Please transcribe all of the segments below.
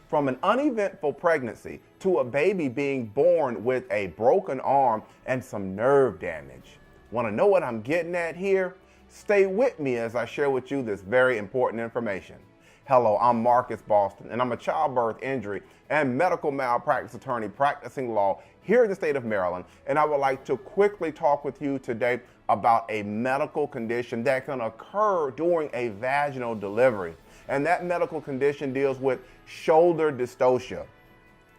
from an uneventful pregnancy to a baby being born with a broken arm and some nerve damage. Want to know what I'm getting at here? Stay with me as I share with you this very important information. Hello, I'm Marcus Boston, and I'm a childbirth injury and medical malpractice attorney practicing law here in the state of Maryland, and I would like to quickly talk with you today about a medical condition that can occur during a vaginal delivery, and that medical condition deals with shoulder dystocia.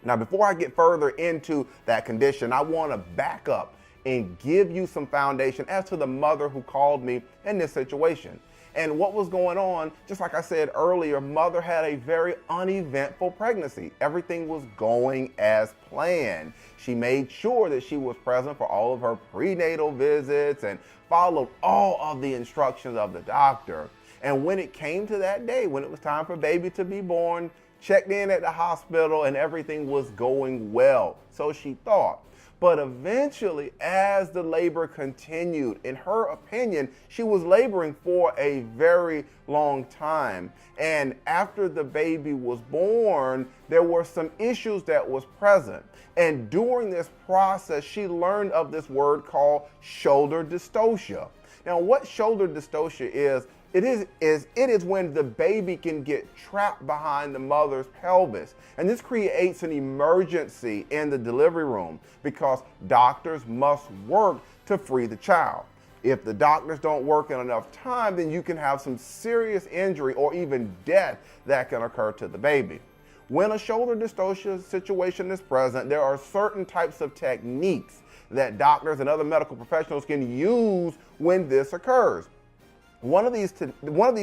Now, before I get further into that condition, I want to back up and give you some foundation as to the mother who called me in this situation. And what was going on, just like I said earlier, mother had a very uneventful pregnancy. Everything was going as planned. She made sure that she was present for all of her prenatal visits and followed all of the instructions of the doctor. And when it came to that day, when it was time for baby to be born, checked in at the hospital and everything was going well. So she thought. But eventually, as the labor continued, in her opinion, she was laboring for a very long time. And after the baby was born, there were some issues that was present. And during this process, she learned of this word called shoulder dystocia. Now, what shoulder dystocia is, it is when the baby can get trapped behind the mother's pelvis. And this creates an emergency in the delivery room because doctors must work to free the child. If the doctors don't work in enough time, then you can have some serious injury or even death that can occur to the baby. When a shoulder dystocia situation is present, there are certain types of techniques that doctors and other medical professionals can use when this occurs. One of these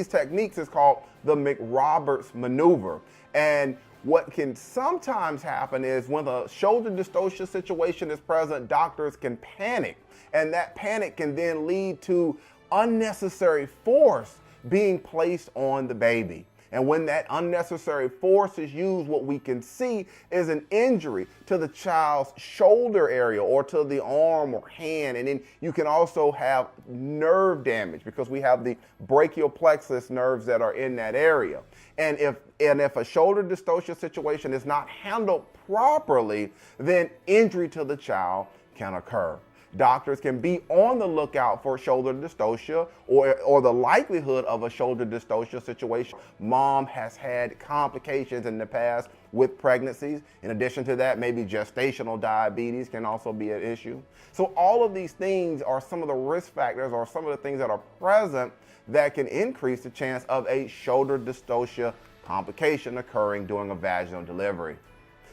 techniques is called the McRoberts Maneuver. And what can sometimes happen is when the shoulder dystocia situation is present, doctors can panic. And that panic can then lead to unnecessary force being placed on the baby. And when that unnecessary force is used, what we can see is an injury to the child's shoulder area or to the arm or hand. And then you can also have nerve damage because we have the brachial plexus nerves that are in that area. And if a shoulder dystocia situation is not handled properly, then injury to the child can occur. Doctors can be on the lookout for shoulder dystocia or the likelihood of a shoulder dystocia situation. Mom has had complications in the past with pregnancies. In addition to that, maybe gestational diabetes can also be an issue. So all of these things are some of the risk factors or some of the things that are present that can increase the chance of a shoulder dystocia complication occurring during a vaginal delivery.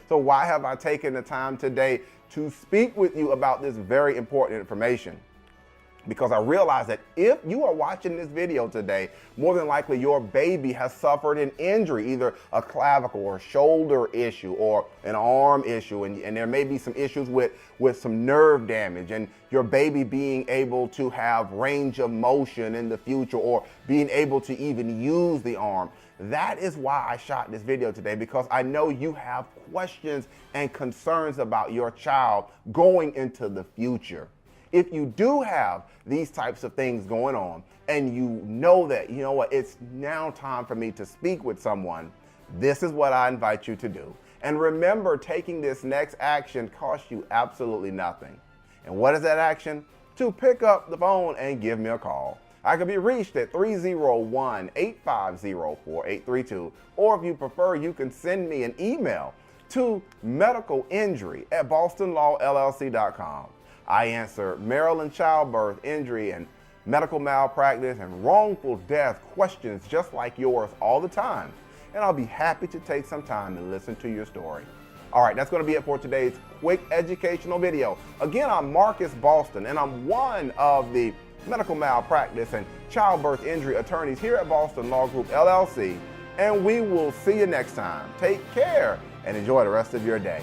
So why have I taken the time today to speak with you about this very important information? Because I realize that if you are watching this video today, more than likely your baby has suffered an injury, either a clavicle or shoulder issue or an arm issue, and there may be some issues with some nerve damage, and your baby being able to have range of motion in the future or being able to even use the arm. That is why I shot this video today, because I know you have questions and concerns about your child going into the future. If you do have these types of things going on and you know that, you know what, it's now time for me to speak with someone, this is what I invite you to do. And remember, taking this next action costs you absolutely nothing. And what is that action? To pick up the phone and give me a call. I can be reached at 301-850-4832, or if you prefer, you can send me an email to medicalinjury@bostonlawllc.com. I answer Maryland childbirth, injury, and medical malpractice and wrongful death questions just like yours all the time. And I'll be happy to take some time and listen to your story. All right, that's going to be it for today's quick educational video. Again, I'm Marcus Boston, and I'm one of the medical malpractice and childbirth injury attorneys here at Boston Law Group, LLC. And we will see you next time. Take care and enjoy the rest of your day.